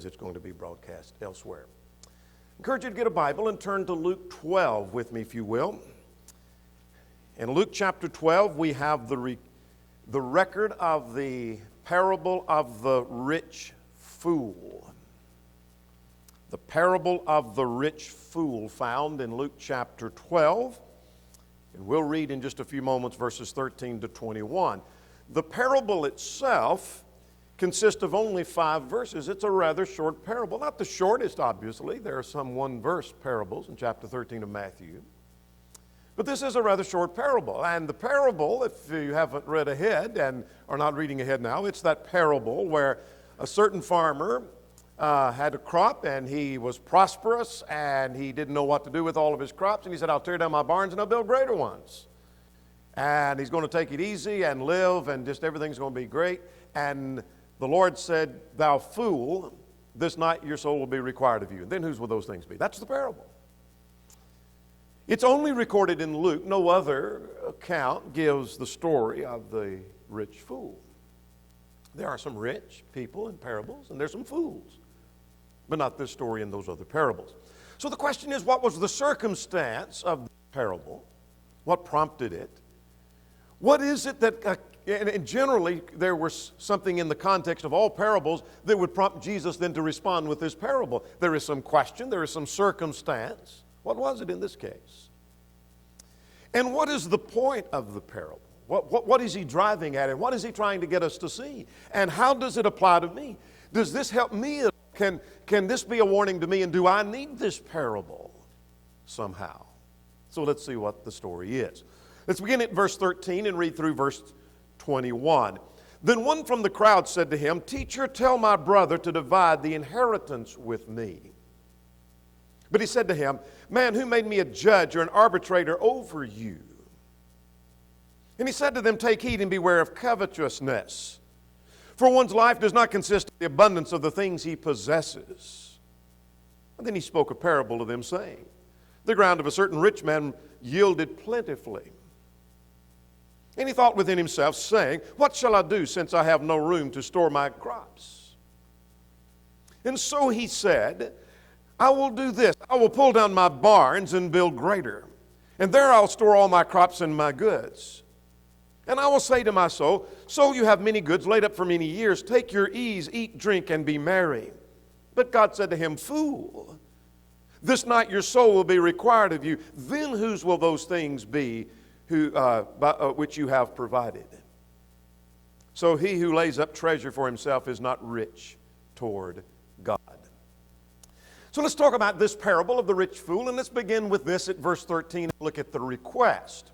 as it's going to be broadcast elsewhere. I encourage you to get a Bible and turn to Luke 12 with me, if you will. In Luke chapter 12, we have the record of the parable of the rich fool. The parable of the rich fool found in Luke chapter 12. And we'll read in just a few moments verses 13 to 21. The parable itself consists of only 5 verses. It's a rather short parable. Not the shortest, obviously. There are some one-verse parables in chapter 13 of Matthew. But this is a rather short parable. And the parable, if you haven't read ahead and are not reading ahead now, it's that parable where a certain farmer had a crop and he was prosperous and he didn't know what to do with all of his crops. And he said, I'll tear down my barns and I'll build greater ones. And he's going to take it easy and live and just everything's going to be great. And the Lord said, thou fool, this night your soul will be required of you. And then whose will those things be? That's the parable. It's only recorded in Luke. No other account gives the story of the rich fool. There are some rich people in parables, and there's some fools, but not this story and those other parables. So the question is, what was the circumstance of the parable? What prompted it? What is it that, and generally there was something in the context of all parables that would prompt Jesus then to respond with this parable. There is some question, there is some circumstance. What was it in this case? And what is the point of the parable? What is he driving at, and what is he trying to get us to see? And how does it apply to me? Does this help me? Can this be a warning to me, and do I need this parable somehow? So let's see what the story is. Let's begin at verse 13 and read through verse 21. Then one from the crowd said to him, Teacher, tell my brother to divide the inheritance with me. But he said to him, Man, who made me a judge or an arbitrator over you? And he said to them, Take heed and beware of covetousness. For one's life does not consist of the abundance of the things he possesses. And then he spoke a parable to them, saying, The ground of a certain rich man yielded plentifully. And he thought within himself, saying, What shall I do, since I have no room to store my crops? And so he said, I will do this. I will pull down my barns and build greater. And there I'll store all my crops and my goods. And I will say to my soul, So you have many goods laid up for many years. Take your ease, eat, drink, and be merry. But God said to him, Fool, this night your soul will be required of you. Then whose will those things be which you have provided? So he who lays up treasure for himself is not rich toward God. So let's talk about this parable of the rich fool, and let's begin with this at verse 13 and look at the request.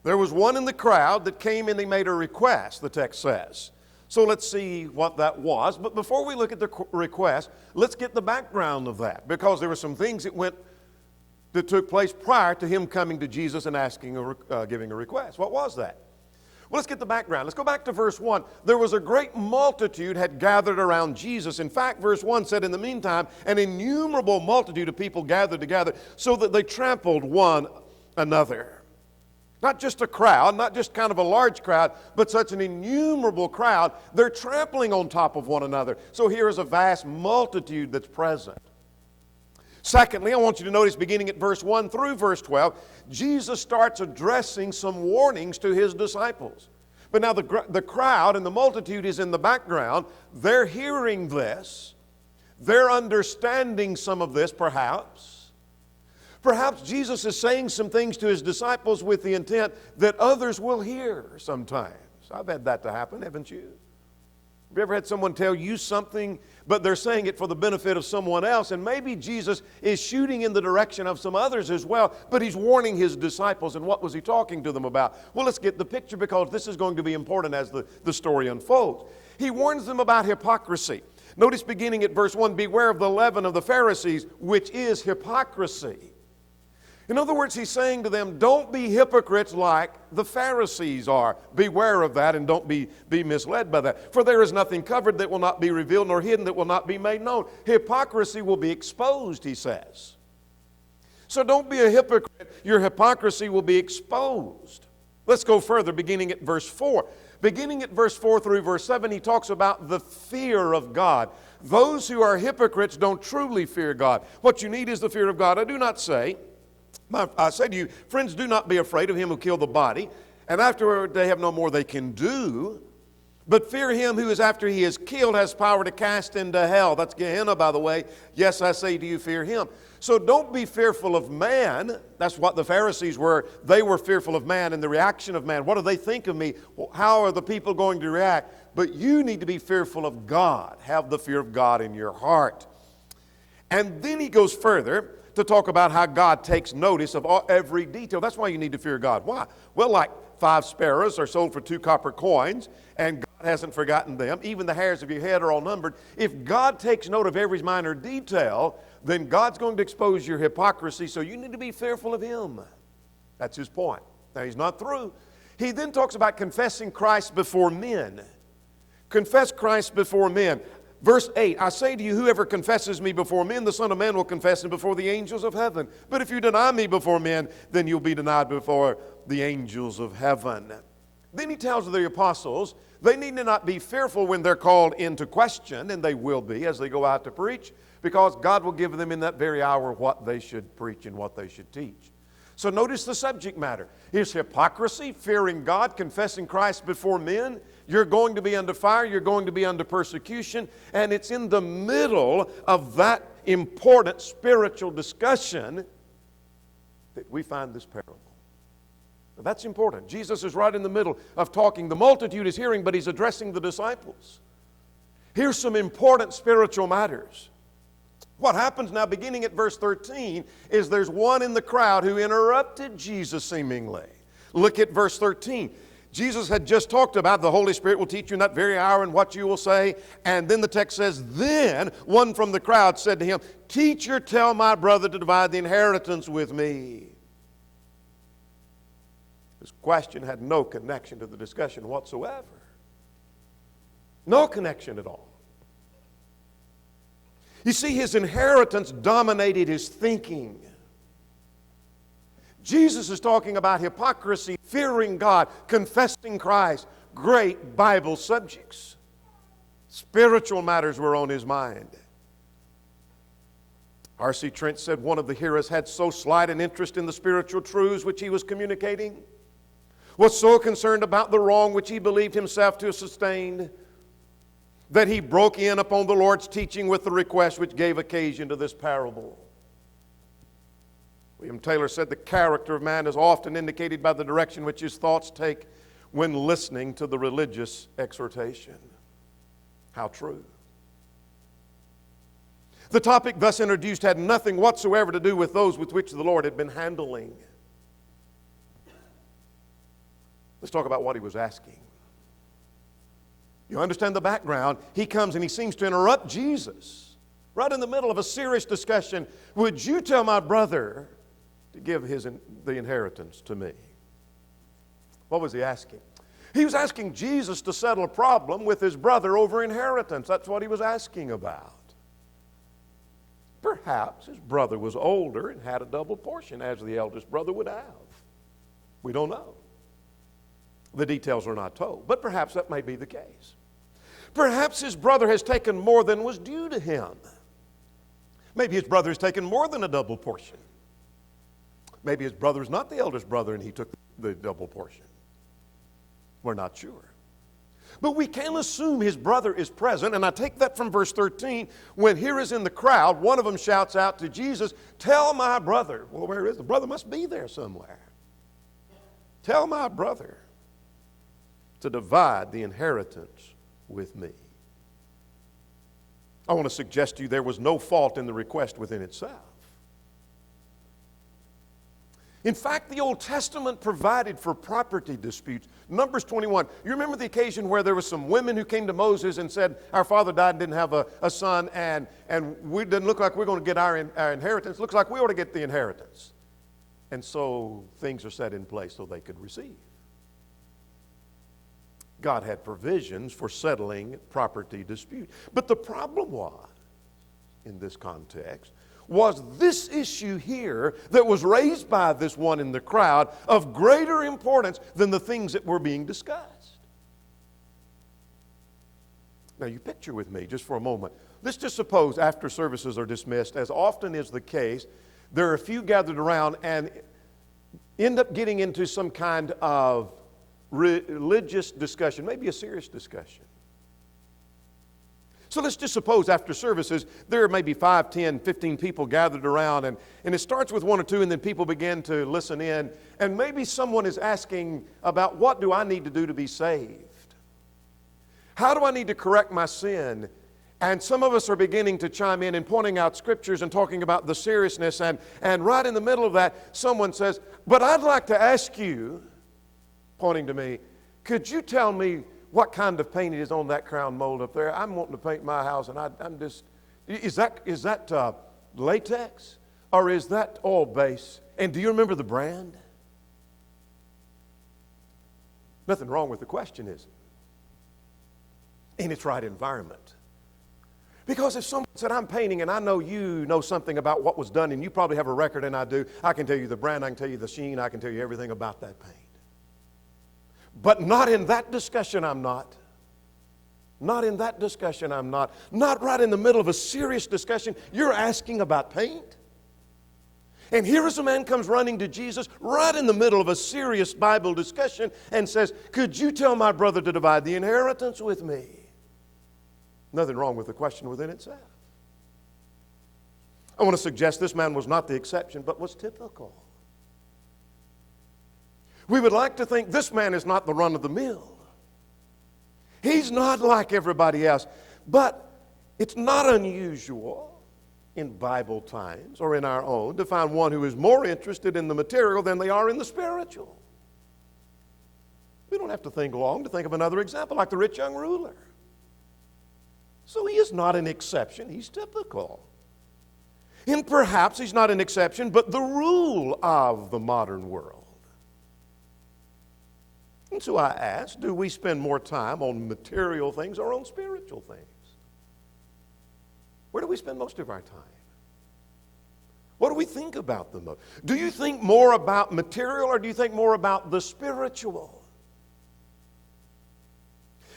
There was one in the crowd that came and he made a request, the text says. So let's see what that was. But before we look at the request, let's get the background of that, because there were some things that took place prior to him coming to Jesus and giving a request. What was that? Well, let's get the background. Let's go back to verse 1. There was a great multitude had gathered around Jesus. In fact, verse 1 said, in the meantime, an innumerable multitude of people gathered together so that they trampled one another. Not just a crowd, not just kind of a large crowd, but such an innumerable crowd. They're trampling on top of one another. So here is a vast multitude that's present. Secondly, I want you to notice beginning at verse 1 through verse 12, Jesus starts addressing some warnings to his disciples. But now the crowd and the multitude is in the background. They're hearing this. They're understanding some of this, perhaps. Perhaps Jesus is saying some things to his disciples with the intent that others will hear sometimes. I've had that to happen, haven't you? Have you ever had someone tell you something, but they're saying it for the benefit of someone else? And maybe Jesus is shooting in the direction of some others as well, but he's warning his disciples. And what was he talking to them about? Well, let's get the picture, because this is going to be important as the story unfolds. He warns them about hypocrisy. Notice beginning at verse 1, beware of the leaven of the Pharisees, which is hypocrisy. In other words, he's saying to them, don't be hypocrites like the Pharisees are. Beware of that, and don't be misled by that. For there is nothing covered that will not be revealed, nor hidden that will not be made known. Hypocrisy will be exposed, he says. So don't be a hypocrite. Your hypocrisy will be exposed. Let's go further, beginning at verse 4. Beginning at verse 4 through verse 7, he talks about the fear of God. Those who are hypocrites don't truly fear God. What you need is the fear of God. I do not say, I say to you, friends, do not be afraid of him who killed the body, and afterward they have no more they can do. But fear him who is after he is killed has power to cast into hell. That's Gehenna, by the way. Yes, I say to you, fear him. So don't be fearful of man. That's what the Pharisees were. They were fearful of man and the reaction of man. What do they think of me? How are the people going to react? But you need to be fearful of God. Have the fear of God in your heart. And then he goes further to talk about how God takes notice of every detail. That's why you need to fear God. Why? Well, like 5 sparrows are sold for 2 copper coins, and God hasn't forgotten them. Even the hairs of your head are all numbered. If God takes note of every minor detail, then God's going to expose your hypocrisy, so you need to be fearful of him. That's his point. Now, he's not through. He then talks about confessing Christ before men. Confess Christ before men. Verse 8, I say to you, whoever confesses me before men, the Son of Man will confess him before the angels of heaven. But if you deny me before men, then you'll be denied before the angels of heaven. Then he tells the apostles, they need to not be fearful when they're called into question, and they will be as they go out to preach, because God will give them in that very hour what they should preach and what they should teach. So notice the subject matter. Here's hypocrisy, fearing God, confessing Christ before men. You're going to be under fire, you're going to be under persecution, and it's in the middle of that important spiritual discussion that we find this parable. Now, that's important. Jesus is right in the middle of talking. The multitude is hearing, but he's addressing the disciples. Here's some important spiritual matters. What happens now, beginning at verse 13, is there's one in the crowd who interrupted Jesus seemingly. Look at verse 13. Jesus had just talked about the Holy Spirit will teach you in that very hour and what you will say. And then the text says, then one from the crowd said to him, Teacher, tell my brother to divide the inheritance with me. This question had no connection to the discussion whatsoever. No connection at all. You see, his inheritance dominated his thinking. Jesus is talking about hypocrisy, fearing God, confessing Christ, great Bible subjects. Spiritual matters were on his mind. R.C. Trent said one of the hearers had so slight an interest in the spiritual truths which he was communicating, was so concerned about the wrong which he believed himself to have sustained, that he broke in upon the Lord's teaching with the request which gave occasion to this parable. William Taylor said the character of man is often indicated by the direction which his thoughts take when listening to the religious exhortation. How true. The topic thus introduced had nothing whatsoever to do with those with which the Lord had been handling. Let's talk about what he was asking. You understand the background. He comes and he seems to interrupt Jesus right in the middle of a serious discussion. Would you tell my brother to give the inheritance to me? What was he asking? He was asking Jesus to settle a problem with his brother over inheritance. That's what he was asking about. Perhaps his brother was older and had a double portion, as the eldest brother would have. We don't know. The details are not told, but perhaps that may be the case. Perhaps his brother has taken more than was due to him. Maybe his brother has taken more than a double portion. Maybe his brother is not the eldest brother and he took the double portion. We're not sure. But we can assume his brother is present, and I take that from verse 13. When here is in the crowd, one of them shouts out to Jesus, tell my brother. Well, where is the brother? Must be there somewhere. Tell my brother to divide the inheritance with me. I want to suggest to you there was no fault in the request within itself. In fact, the Old Testament provided for property disputes. Numbers 21. You remember the occasion where there were some women who came to Moses and said, our father died and didn't have a son, and it doesn't look like we're going to get our inheritance. It looks like we ought to get the inheritance. And so things are set in place so they could receive. God had provisions for settling property dispute. But the problem was, in this context, was this issue here that was raised by this one in the crowd of greater importance than the things that were being discussed. Now you picture with me just for a moment let's just suppose after services are dismissed, as often is the case, there are a few gathered around and end up getting into some kind of religious discussion, maybe a serious discussion. So let's just suppose after services, there are maybe 5, 10, 15 people gathered around, and it starts with one or two, and then people begin to listen in, and maybe someone is asking about, what do I need to do to be saved? How do I need to correct my sin? And some of us are beginning to chime in and pointing out scriptures and talking about the seriousness, and right in the middle of that, someone says, but I'd like to ask you, pointing to me, could you tell me what kind of paint it is on that crown mold up there? I'm wanting to paint my house, and I'm just, is that latex, or is that oil base? And do you remember the brand? Nothing wrong with the question, is it? In its right environment. Because if someone said, I'm painting, and I know you know something about what was done, and you probably have a record, and I do, I can tell you the brand, I can tell you the sheen, I can tell you everything about that paint. But not in that discussion, I'm not. Not in that discussion, I'm not. Not right in the middle of a serious discussion. You're asking about paint? And here is a man comes running to Jesus right in the middle of a serious Bible discussion and says, could you tell my brother to divide the inheritance with me? Nothing wrong with the question within itself. I want to suggest this man was not the exception, but was typical. We would like to think this man is not the run of the mill. He's not like everybody else. But it's not unusual in Bible times or in our own to find one who is more interested in the material than they are in the spiritual. We don't have to think long to think of another example, like the rich young ruler. So he is not an exception, he's typical. And perhaps he's not an exception, but the rule of the modern world. And so I ask, do we spend more time on material things or on spiritual things? Where do we spend most of our time? What do we think about the most? Do you think more about material, or do you think more about the spiritual?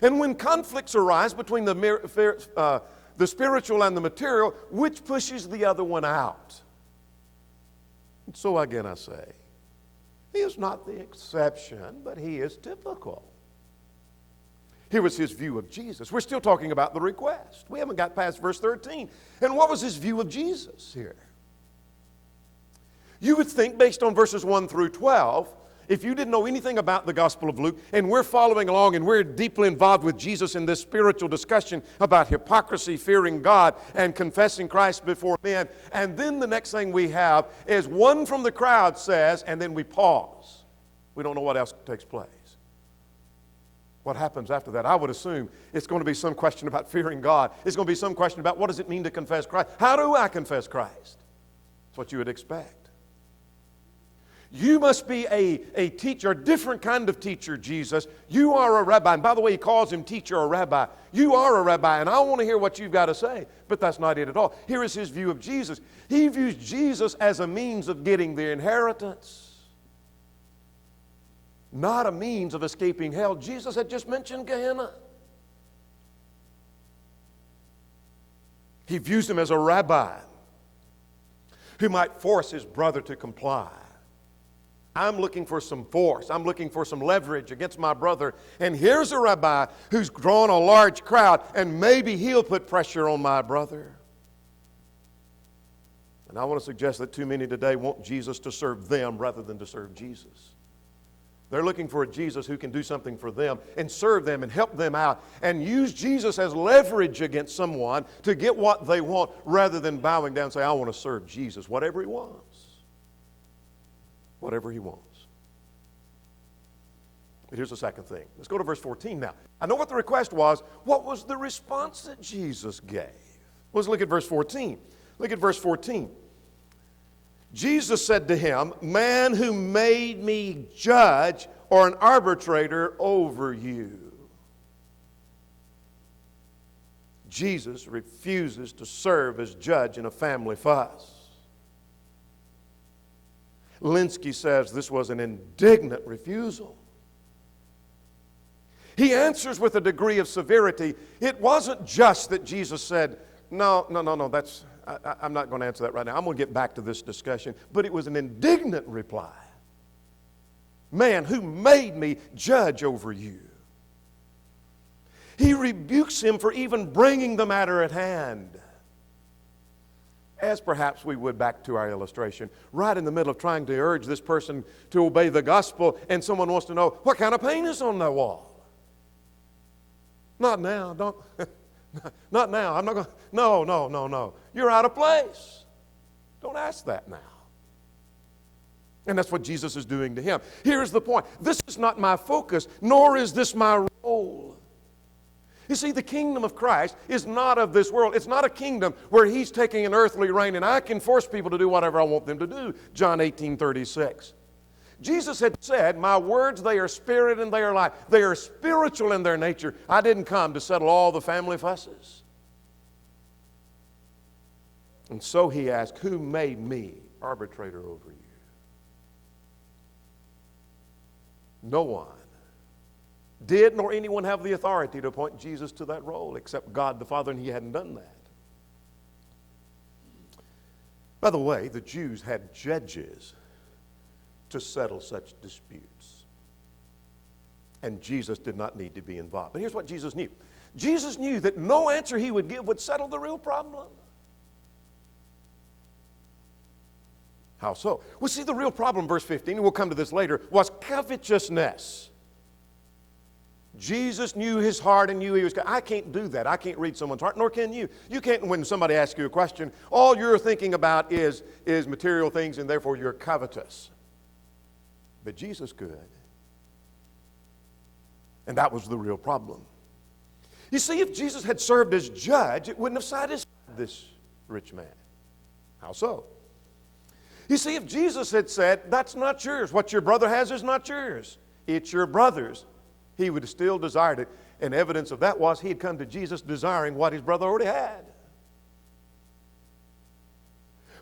And when conflicts arise between the spiritual and the material, which pushes the other one out? And so again I say, he is not the exception, but he is typical. Here was his view of Jesus. We're still talking about the request. We haven't got past verse 13. And what was his view of Jesus here? You would think, based on verses 1 through 12, if you didn't know anything about the Gospel of Luke, and we're following along and we're deeply involved with Jesus in this spiritual discussion about hypocrisy, fearing God, and confessing Christ before men, and then the next thing we have is one from the crowd says, and then we pause. We don't know what else takes place. What happens after that? I would assume it's going to be some question about fearing God. It's going to be some question about what does it mean to confess Christ? How do I confess Christ? That's what you would expect. You must be a teacher, a different kind of teacher, Jesus. You are a rabbi. And by the way, he calls him teacher or rabbi. You are a rabbi, and I want to hear what you've got to say. But that's not it at all. Here is his view of Jesus. He views Jesus as a means of getting the inheritance, not a means of escaping hell. Jesus had just mentioned Gehenna. He views him as a rabbi who might force his brother to comply. I'm looking for some force. I'm looking for some leverage against my brother. And here's a rabbi who's drawn a large crowd, and maybe he'll put pressure on my brother. And I want to suggest that too many today want Jesus to serve them rather than to serve Jesus. They're looking for a Jesus who can do something for them and serve them and help them out and use Jesus as leverage against someone to get what they want rather than bowing down and say, I want to serve Jesus, whatever he wants. Whatever he wants. But here's the second thing. Let's go to verse 14 now. I know what the request was. What was the response that Jesus gave? Let's look at verse 14. Look at verse 14. Jesus said to him, man who made me judge or an arbitrator over you. Jesus refuses to serve as judge in a family fuss. Linsky says this was an indignant refusal. He answers with a degree of severity. It wasn't just that Jesus said, No. I'm not going to answer that right now. I'm going to get back to this discussion. But it was an indignant reply. Man, who made me judge over you? He rebukes him for even bringing the matter at hand. As perhaps we would, back to our illustration, right in the middle of trying to urge this person to obey the gospel, and someone wants to know, what kind of paint is on that wall? Not now, don't. Not now. I'm not going to. No. You're out of place. Don't ask that now. And that's what Jesus is doing to him. Here's the point. This is not my focus, nor is this my role. You see, the kingdom of Christ is not of this world. It's not a kingdom where he's taking an earthly reign and I can force people to do whatever I want them to do. John 18:36. Jesus had said, my words, they are spirit and they are life. They are spiritual in their nature. I didn't come to settle all the family fusses. And so he asked, who made me arbitrator over you? No one did, nor anyone have the authority to appoint Jesus to that role except God the Father, and he hadn't done that. By the way, the Jews had judges to settle such disputes. And Jesus did not need to be involved. But here's what Jesus knew. Jesus knew that no answer he would give would settle the real problem. How so? Well, see, the real problem, verse 15, and we'll come to this later, was covetousness. Jesus knew his heart and knew he was. I can't do that. I can't read someone's heart, nor can you. You can't, when somebody asks you a question, all you're thinking about is material things, and therefore you're covetous. But Jesus could. And that was the real problem. You see, if Jesus had served as judge, it wouldn't have satisfied this rich man. How so? You see, if Jesus had said, that's not yours, what your brother has is not yours, it's your brother's, he would have still desired it. And evidence of that was he had come to Jesus desiring what his brother already had.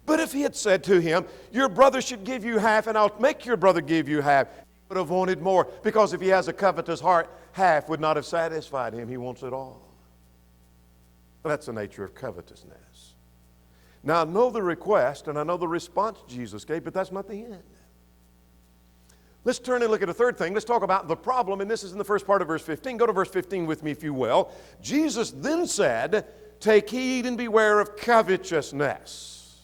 But if he had said to him, your brother should give you half and I'll make your brother give you half, he would have wanted more, because if he has a covetous heart, half would not have satisfied him. He wants it all. That's the nature of covetousness. Now, I know the request and I know the response Jesus gave, but that's not the end. Let's turn and look at a third thing. Let's talk about the problem, and this is in the first part of verse 15. Go to verse 15 with me, if you will. Jesus then said, take heed and beware of covetousness.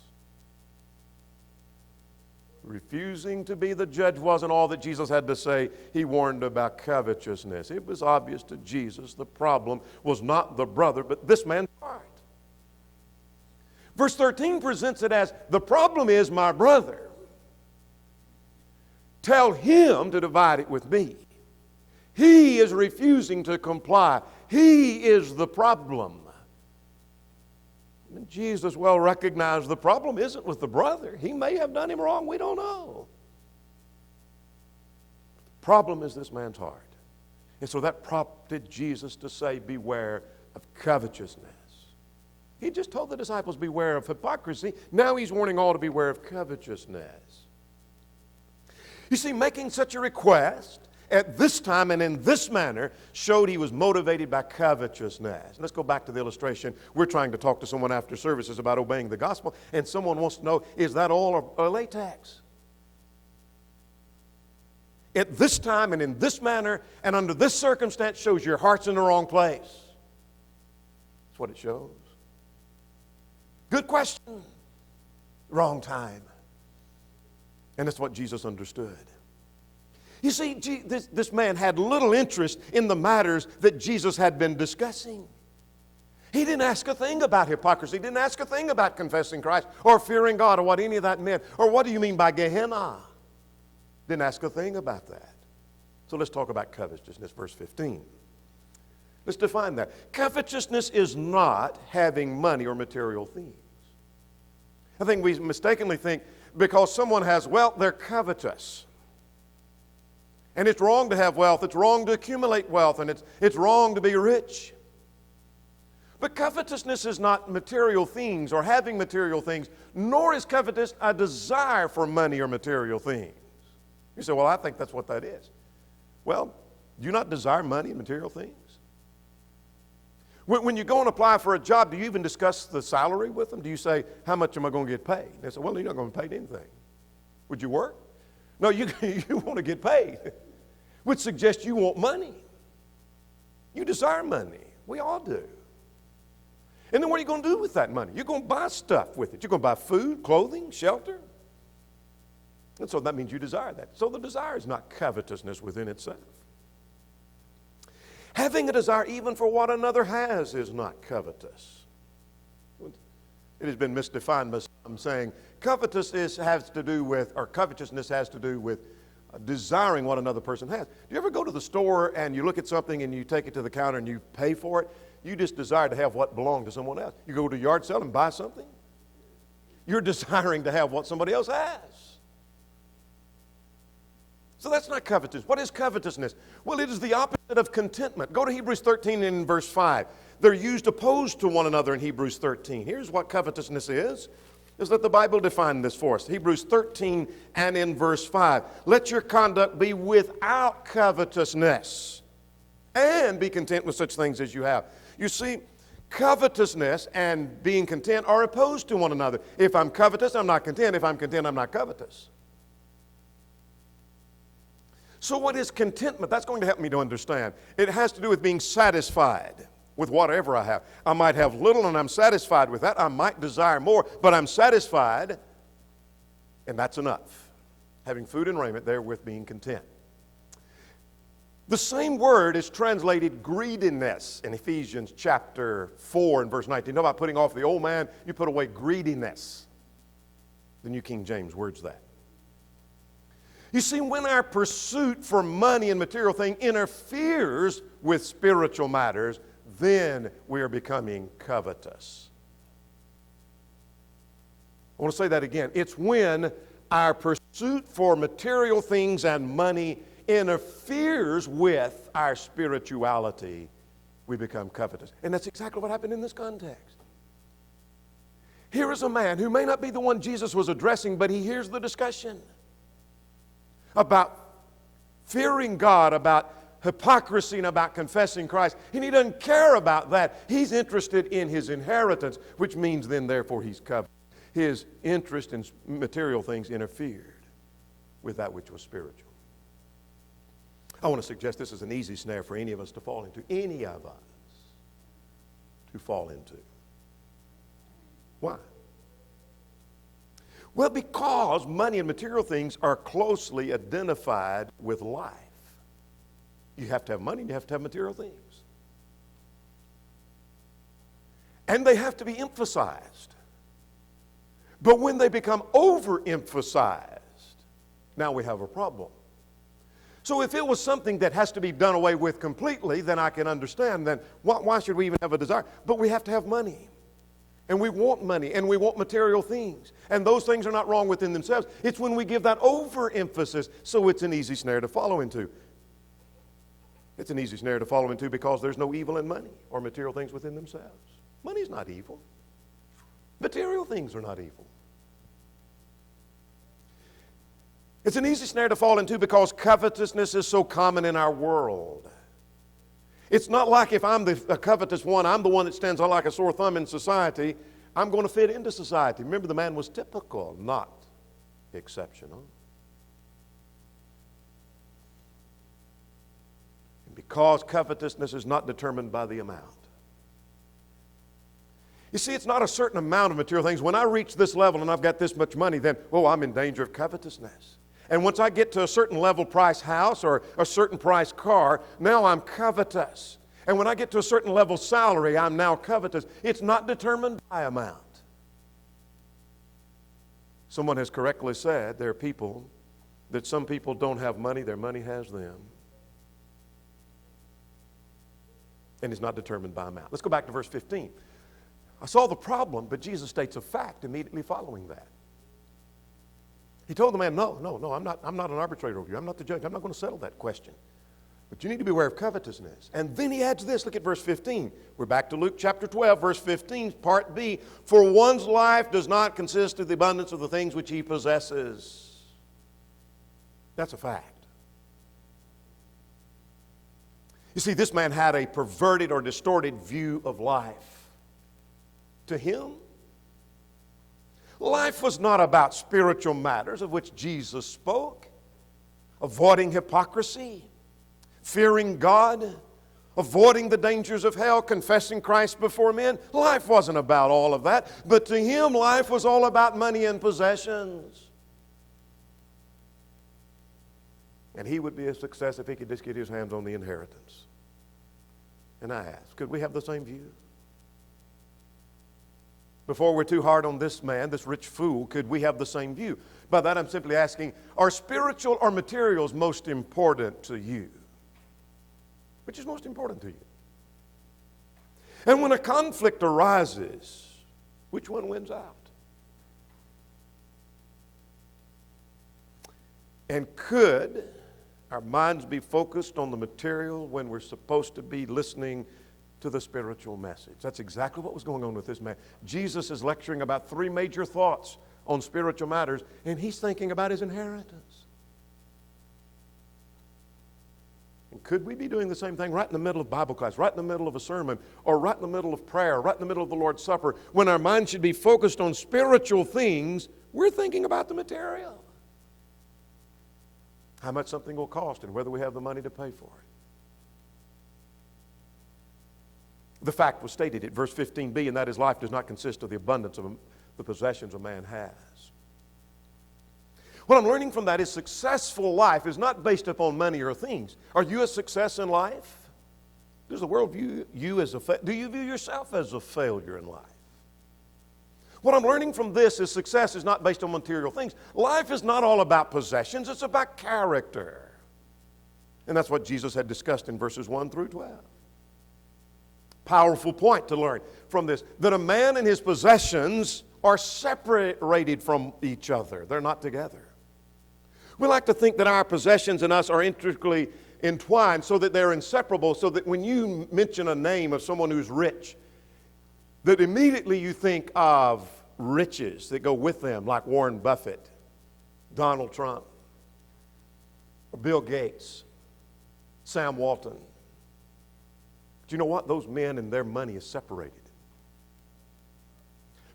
Refusing to be the judge wasn't all that Jesus had to say. He warned about covetousness. It was obvious to Jesus the problem was not the brother, but this man's heart. Verse 13 presents it as, the problem is my brother. Tell him to divide it with me. He is refusing to comply. He is the problem. And Jesus well recognized the problem isn't with the brother. He may have done him wrong. We don't know. The problem is this man's heart. And so that prompted Jesus to say, beware of covetousness. He just told the disciples, beware of hypocrisy. Now he's warning all to beware of covetousness. You see, making such a request at this time and in this manner showed he was motivated by covetousness. Let's go back to the illustration. We're trying to talk to someone after services about obeying the gospel, and someone wants to know, is that all or latex? At this time and in this manner and under this circumstance shows your heart's in the wrong place. That's what it shows. Good question. Wrong time. And that's what Jesus understood. You see, this man had little interest in the matters that Jesus had been discussing. He didn't ask a thing about hypocrisy. He didn't ask a thing about confessing Christ or fearing God or what any of that meant. Or what do you mean by Gehenna? Didn't ask a thing about that. So let's talk about covetousness, verse 15. Let's define that. Covetousness is not having money or material things. I think we mistakenly think because someone has wealth, they're covetous. And it's wrong to have wealth. It's wrong to accumulate wealth. And it's wrong to be rich. But covetousness is not material things or having material things, nor is covetous a desire for money or material things. You say, well, I think that's what that is. Well, do you not desire money and material things? When you go and apply for a job, do you even discuss the salary with them? Do you say, how much am I going to get paid? They say, well, you're not going to be paid anything. Would you work? No, you want to get paid, which suggests you want money. You desire money. We all do. And then what are you going to do with that money? You're going to buy stuff with it. You're going to buy food, clothing, shelter. And so that means you desire that. So the desire is not covetousness within itself. Having a desire even for what another has is not covetous. It has been misdefined by some saying covetousness has to do with desiring what another person has. Do you ever go to the store and you look at something and you take it to the counter and you pay for it? You just desire to have what belonged to someone else. You go to a yard sale and buy something. You're desiring to have what somebody else has. So that's not covetousness. What is covetousness? Well, it is the opposite of contentment. Go to Hebrews 13 and verse 5. They're used opposed to one another in Hebrews 13. Here's what covetousness is that the Bible defined this for us. Hebrews 13 and in verse 5. Let your conduct be without covetousness, and be content with such things as you have. You see, covetousness and being content are opposed to one another. If I'm covetous, I'm not content. If I'm content, I'm not covetous. So what is contentment? That's going to help me to understand. It has to do with being satisfied with whatever I have. I might have little and I'm satisfied with that. I might desire more, but I'm satisfied, and that's enough. Having food and raiment, therewith being content. The same word is translated greediness in Ephesians chapter 4 and verse 19. You know about putting off the old man? You put away greediness. The New King James words that. You see, when our pursuit for money and material things interferes with spiritual matters, then we are becoming covetous. I want to say that again. It's when our pursuit for material things and money interferes with our spirituality, we become covetous. And that's exactly what happened in this context. Here is a man who may not be the one Jesus was addressing, but he hears the discussion about fearing God, about hypocrisy, and about confessing Christ. And he doesn't care about that. He's interested in his inheritance, which means then, therefore, he's covetous. His interest in material things interfered with that which was spiritual. I want to suggest this is an easy snare for any of us to fall into. Any of us to fall into. Why? Well, because money and material things are closely identified with life. You have to have money, you have to have material things. And they have to be emphasized. But when they become overemphasized, now we have a problem. So if it was something that has to be done away with completely, then I can understand, then why should we even have a desire? But we have to have money. And we want money, and we want material things. And those things are not wrong within themselves. It's when we give that overemphasis, so it's an easy snare to follow into. It's an easy snare to follow into because there's no evil in money or material things within themselves. Money's not evil. Material things are not evil. It's an easy snare to fall into because covetousness is so common in our world. It's not like if I'm the covetous one, I'm the one that stands out like a sore thumb in society, I'm going to fit into society. Remember, the man was typical, not exceptional. And because covetousness is not determined by the amount. You see, it's not a certain amount of material things. When I reach this level and I've got this much money, then, I'm in danger of covetousness. And once I get to a certain level price house or a certain price car, now I'm covetous. And when I get to a certain level salary, I'm now covetous. It's not determined by amount. Someone has correctly said there are people that some people don't have money, their money has them. And it's not determined by amount. Let's go back to verse 15. I saw the problem, but Jesus states a fact immediately following that. He told the man, no, I'm not an arbitrator over you. I'm not the judge. I'm not going to settle that question. But you need to be aware of covetousness. And then he adds this. Look at verse 15. We're back to Luke chapter 12, verse 15, part B. For one's life does not consist of the abundance of the things which he possesses. That's a fact. You see, this man had a perverted or distorted view of life. To him, life was not about spiritual matters of which Jesus spoke, avoiding hypocrisy, fearing God, avoiding the dangers of hell, confessing Christ before men. Life wasn't about all of that, but to him, life was all about money and possessions. And he would be a success if he could just get his hands on the inheritance. And I ask, could we have the same view? Before we're too hard on this man, this rich fool, could we have the same view? By that I'm simply asking, are spiritual or materials most important to you? Which is most important to you? And when a conflict arises, which one wins out? And could our minds be focused on the material when we're supposed to be listening to the spiritual message? That's exactly what was going on with this man. Jesus is lecturing about 3 major thoughts on spiritual matters, and he's thinking about his inheritance. And could we be doing the same thing right in the middle of Bible class, right in the middle of a sermon, or right in the middle of prayer, right in the middle of the Lord's Supper, when our mind should be focused on spiritual things, we're thinking about the material. How much something will cost and whether we have the money to pay for it. The fact was stated at verse 15b, and that is, life does not consist of the abundance of the possessions a man has. What I'm learning from that is successful life is not based upon money or things. Are you a success in life? Does the world view you as do you view yourself as a failure in life? What I'm learning from this is success is not based on material things. Life is not all about possessions, it's about character. And that's what Jesus had discussed in verses 1 through 12. Powerful point to learn from this, that a man and his possessions are separated from each other. They're not together. We like to think that our possessions and us are intricately entwined so that they're inseparable, so that when you mention a name of someone who's rich, that immediately you think of riches that go with them, like Warren Buffett, Donald Trump, or Bill Gates, Sam Walton. Do you know what? Those men and their money is separated.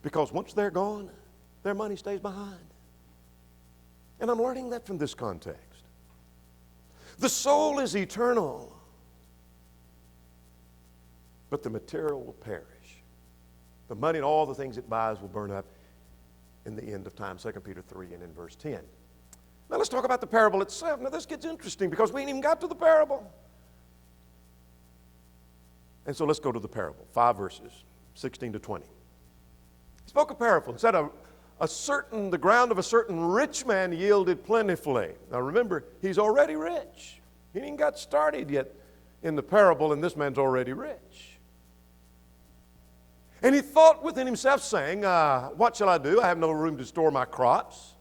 Because once they're gone, their money stays behind. And I'm learning that from this context. The soul is eternal, but the material will perish. The money and all the things it buys will burn up in the end of time. 2 Peter 3 and in verse 10. Now let's talk about the parable itself. Now this gets interesting because we ain't even got to the parable. And so let's go to the parable. 5 verses, 16 to 20. He spoke a parable and said, the ground of a certain rich man yielded plentifully. Now remember, he's already rich. He ain't got started yet in the parable, and this man's already rich. And he thought within himself, saying, what shall I do? I have no room to store my crops.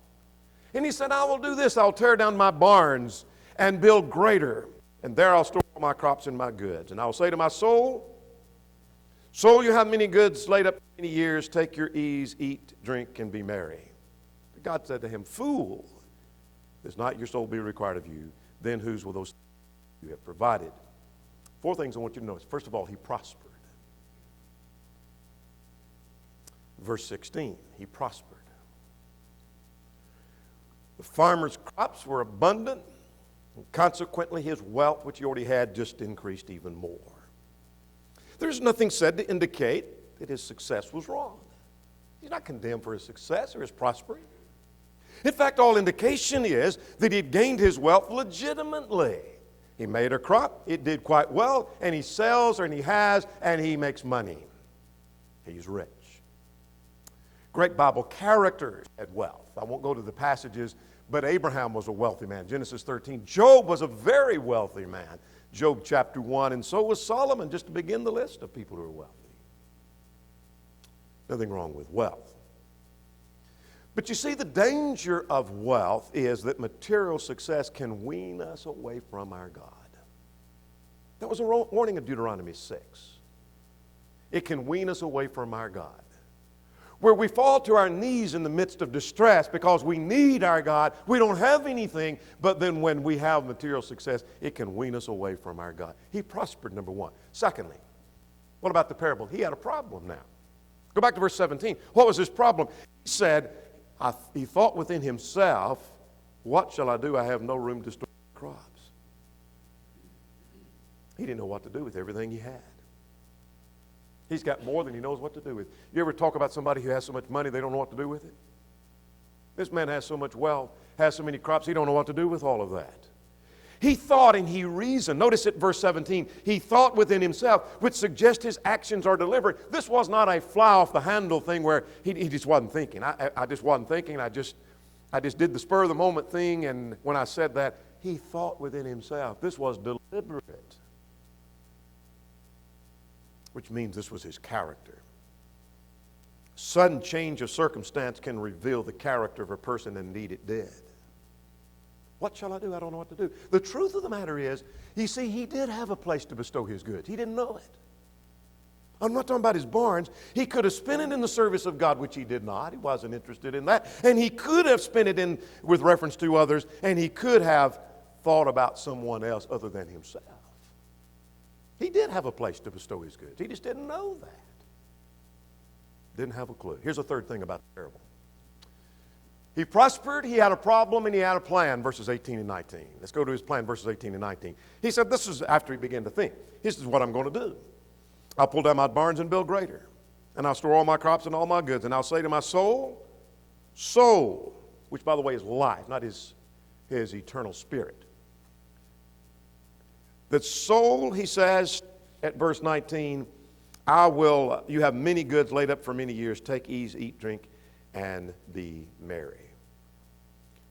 And he said, I will do this. I'll tear down my barns and build greater. And there I'll store my crops and my goods. And I will say to my soul, soul, you have many goods laid up many years. Take your ease, eat, drink, and be merry. But God said to him, fool, does not your soul be required of you? Then whose will those you have provided? 4 things I want you to notice. First of all, he prospered. Verse 16, he prospered. The farmer's crops were abundant, and consequently his wealth, which he already had, just increased even more. There's nothing said to indicate that his success was wrong. He's not condemned for his success or his prospering. In fact, all indication is that he had gained his wealth legitimately. He made a crop, it did quite well, and he sells, and he has, and he makes money. He's rich. Great Bible characters had wealth. I won't go to the passages, but Abraham was a wealthy man. Genesis 13. Job was a very wealthy man. Job chapter 1. And so was Solomon, just to begin the list of people who are wealthy. Nothing wrong with wealth. But you see, the danger of wealth is that material success can wean us away from our God. That was a warning of Deuteronomy 6. It can wean us away from our God. where we fall to our knees in the midst of distress because we need our God. We don't have anything, but then when we have material success, it can wean us away from our God. He prospered, number one. Secondly, what about the parable? He had a problem now. Go back to verse 17. What was his problem? He said, he thought within himself, what shall I do? I have no room to store crops. He didn't know what to do with everything he had. He's got more than he knows what to do with. You ever talk about somebody who has so much money they don't know what to do with it? This man has so much wealth, has so many crops, he don't know what to do with all of that. He thought and he reasoned. Notice it, verse 17. He thought within himself, which suggests his actions are deliberate. This was not a fly off the handle thing where he just wasn't thinking. I just wasn't thinking. I just did the spur of the moment thing, and when I said that, he thought within himself. This was deliberate, which means this was his character. Sudden change of circumstance can reveal the character of a person, and indeed it did. What shall I do? I don't know what to do. The truth of the matter is, you see, he did have a place to bestow his goods. He didn't know it. I'm not talking about his barns. He could have spent it in the service of God, which he did not. He wasn't interested in that. And he could have spent it in with reference to others, and he could have thought about someone else other than himself. He did have a place to bestow his goods. He just didn't know that. Didn't have a clue. Here's a third thing about the parable. He prospered, he had a problem, and he had a plan, verses 18 and 19. Let's go to his plan, verses 18 and 19. He said, this is after he began to think. This is what I'm going to do. I'll pull down my barns and build greater. And I'll store all my crops and all my goods. And I'll say to my soul, which by the way is life, not his eternal spirit. That soul, he says at verse 19, you have many goods laid up for many years. Take ease, eat, drink, and be merry.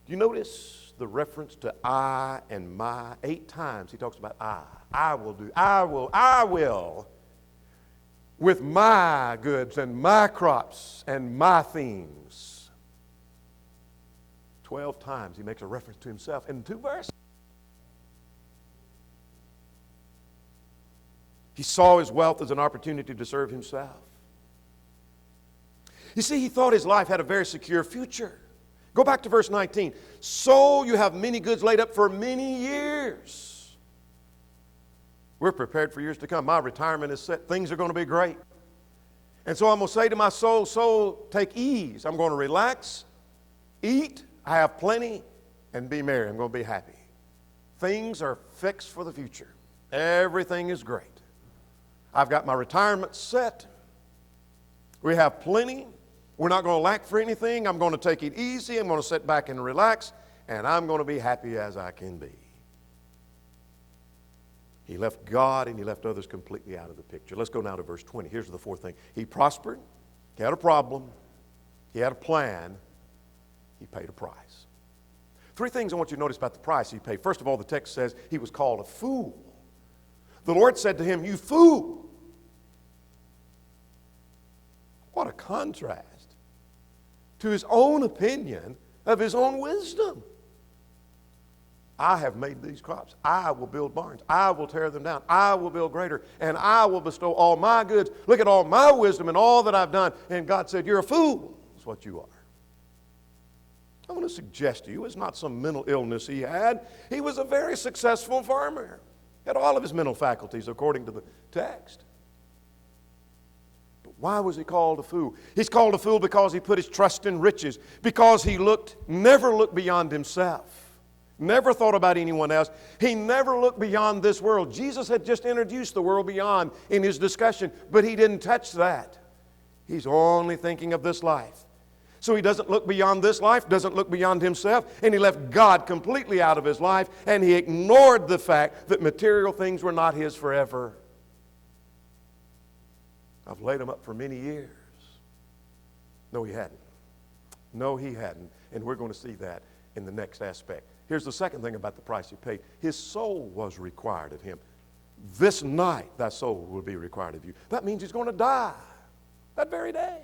Do you notice the reference to I and my? 8 times he talks about I. I will. With my goods and my crops and my things. 12 times he makes a reference to himself in 2 verses. He saw his wealth as an opportunity to serve himself. You see, he thought his life had a very secure future. Go back to verse 19. So you have many goods laid up for many years. We're prepared for years to come. My retirement is set. Things are going to be great. And so I'm going to say to my soul, take ease. I'm going to relax, eat, I have plenty, and be merry. I'm going to be happy. Things are fixed for the future. Everything is great. I've got my retirement set. We have plenty. We're not going to lack for anything. I'm going to take it easy. I'm going to sit back and relax, and I'm going to be happy as I can be. He left God and he left others completely out of the picture. Let's go now to verse 20. Here's the fourth thing. He prospered. He had a problem. He had a plan. He paid a price. 3 things I want you to notice about the price he paid. First of all, the text says he was called a fool. The Lord said to him, you fool. What a contrast to his own opinion of his own wisdom. I have made these crops. I will build barns. I will tear them down. I will build greater. And I will bestow all my goods. Look at all my wisdom and all that I've done. And God said, you're a fool. That's what you are. I want to suggest to you, it's not some mental illness he had. He was a very successful farmer. Had all of his mental faculties according to the text. But why was he called a fool? He's called a fool because he put his trust in riches. Because he never looked beyond himself. Never thought about anyone else. He never looked beyond this world. Jesus had just introduced the world beyond in his discussion, but he didn't touch that. He's only thinking of this life. So he doesn't look beyond this life, doesn't look beyond himself, and he left God completely out of his life, and he ignored the fact that material things were not his forever. I've laid them up for many years. No, he hadn't. No, he hadn't. And we're going to see that in the next aspect. Here's the second thing about the price he paid. His soul was required of him. This night, thy soul will be required of you. That means he's going to die that very day.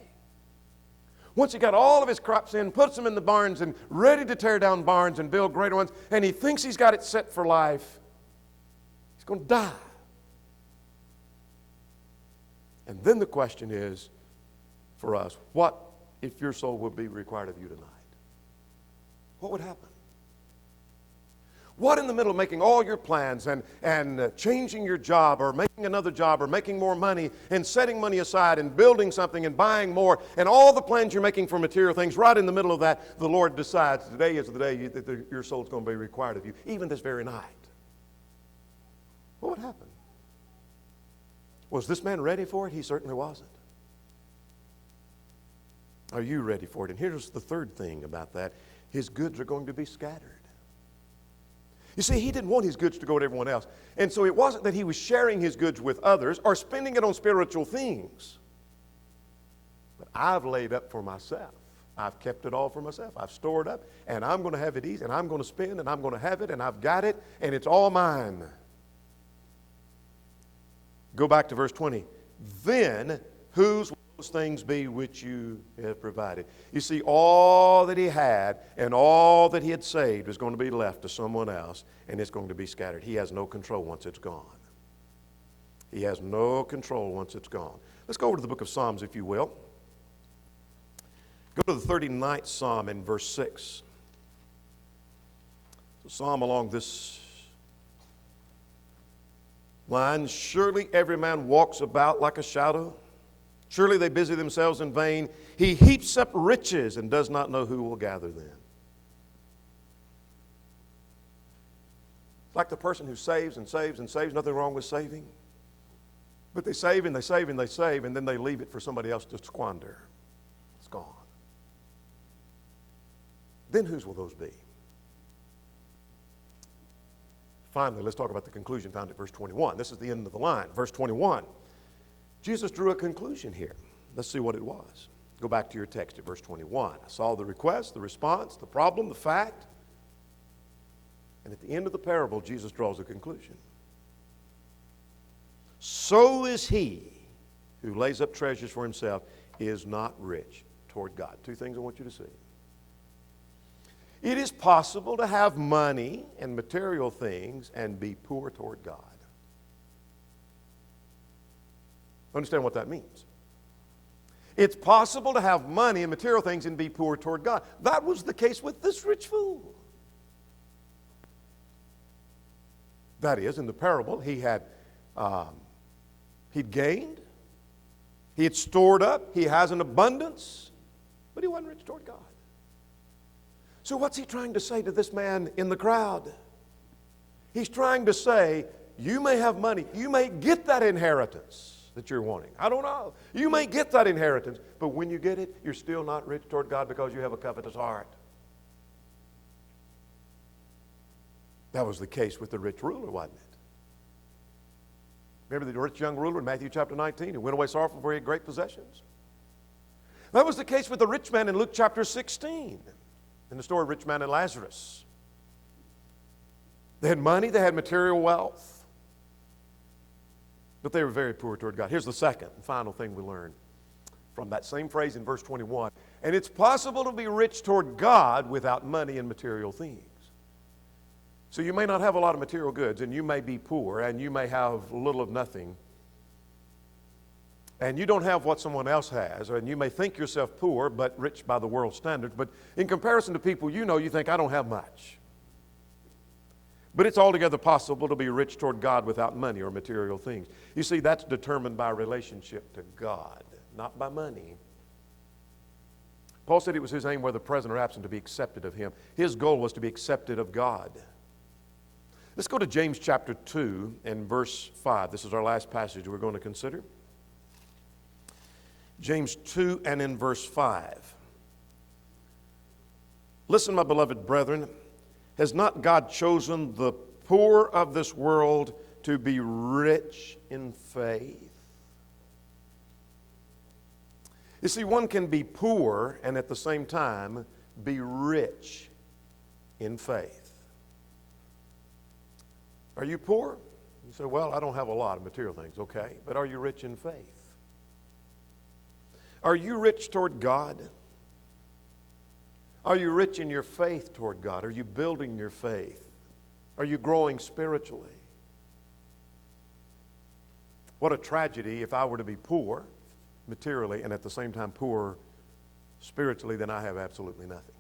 Once he got all of his crops in, puts them in the barns and ready to tear down barns and build greater ones, and he thinks he's got it set for life, he's going to die. And then the question is, for us, what if your soul would be required of you tonight? What would happen? What in the middle of making all your plans and changing your job or making another job or making more money and setting money aside and building something and buying more and all the plans you're making for material things, right in the middle of that, the Lord decides today is the day that your soul's going to be required of you, even this very night. What would happen? Was this man ready for it? He certainly wasn't. Are you ready for it? And here's the third thing about that. His goods are going to be scattered. You see, he didn't want his goods to go to everyone else. And so it wasn't that he was sharing his goods with others or spending it on spiritual things. But I've laid up for myself. I've kept it all for myself. I've stored up, and I'm going to have it easy, and I'm going to spend, and I'm going to have it, and I've got it, and it's all mine. Go back to verse 20. Then whose will those things be which you have provided? You see, all that he had and all that he had saved is going to be left to someone else, and it's going to be scattered. He has no control once it's gone. He has no control once it's gone. Let's go over to the book of Psalms, if you will. Go to the 39th Psalm in verse 6. The psalm along this line, surely every man walks about like a shadow. Surely they busy themselves in vain. He heaps up riches and does not know who will gather them. It's like the person who saves and saves and saves. Nothing wrong with saving. But they save and they save and they save, and then they leave it for somebody else to squander. It's gone. Then whose will those be? Finally, let's talk about the conclusion found at verse 21. This is the end of the line. Verse 21. Jesus drew a conclusion here. Let's see what it was. Go back to your text at verse 21. I saw the request, the response, the problem, the fact. And at the end of the parable, Jesus draws a conclusion. So is he who lays up treasures for himself is not rich toward God. Two things I want you to see. It is possible to have money and material things and be poor toward God. Understand what that means. It's possible to have money and material things and be poor toward God. That was the case with this rich fool. That is, in the parable, he'd gained, he had stored up, he has an abundance, but he wasn't rich toward God. So what's he trying to say to this man in the crowd? He's trying to say, you may have money, you may get that inheritance that you're wanting. I don't know. You may get that inheritance, but when you get it, you're still not rich toward God because you have a covetous heart. That was the case with the rich ruler, wasn't it? Remember the rich young ruler in Matthew chapter 19 who went away sorrowful for he had great possessions? That was the case with the rich man in Luke chapter 16 in the story of rich man and Lazarus. They had money, they had material wealth, but they were very poor toward God. Here's the second and final thing we learn from that same phrase in verse 21. And it's possible to be rich toward God without money and material things. So you may not have a lot of material goods, and you may be poor, and you may have little of nothing, and you don't have what someone else has, and you may think yourself poor, but rich by the world's standards, but in comparison to people you know, you think, I don't have much. But it's altogether possible to be rich toward God without money or material things. You see, that's determined by relationship to God, not by money. Paul said it was his aim, whether present or absent, to be accepted of him. His goal was to be accepted of God. Let's go to James chapter 2 and verse 5. This is our last passage we're going to consider. James 2 and in verse 5. Listen, my beloved brethren, has not God chosen the poor of this world to be rich in faith? You see, one can be poor and at the same time be rich in faith. Are you poor? You say, well, I don't have a lot of material things. Okay, but are you rich in faith? Are you rich toward God? Are you rich in your faith toward God? Are you building your faith? Are you growing spiritually? What a tragedy if I were to be poor materially and at the same time poor spiritually, then I have absolutely nothing.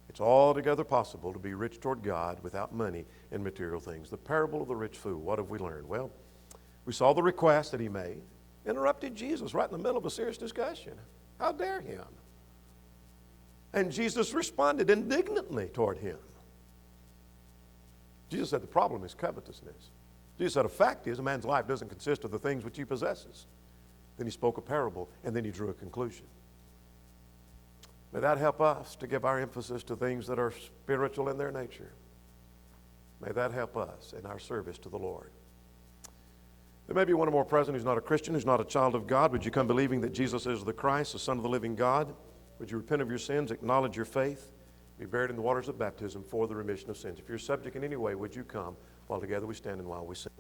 It's altogether possible to be rich toward God without money and material things. The parable of the rich fool, what have we learned? Well, we saw the request that he made. Interrupted Jesus right in the middle of a serious discussion. How dare him? And Jesus responded indignantly toward him. Jesus said the problem is covetousness. Jesus said a fact is a man's life doesn't consist of the things which he possesses. Then he spoke a parable, and then he drew a conclusion. May that help us to give our emphasis to things that are spiritual in their nature. May that help us in our service to the Lord. There may be one or more present who's not a Christian, who's not a child of God. Would you come believing that Jesus is the Christ, the Son of the living God? Would you repent of your sins, acknowledge your faith, be buried in the waters of baptism for the remission of sins? If you're subject in any way, would you come while together we stand and while we sing?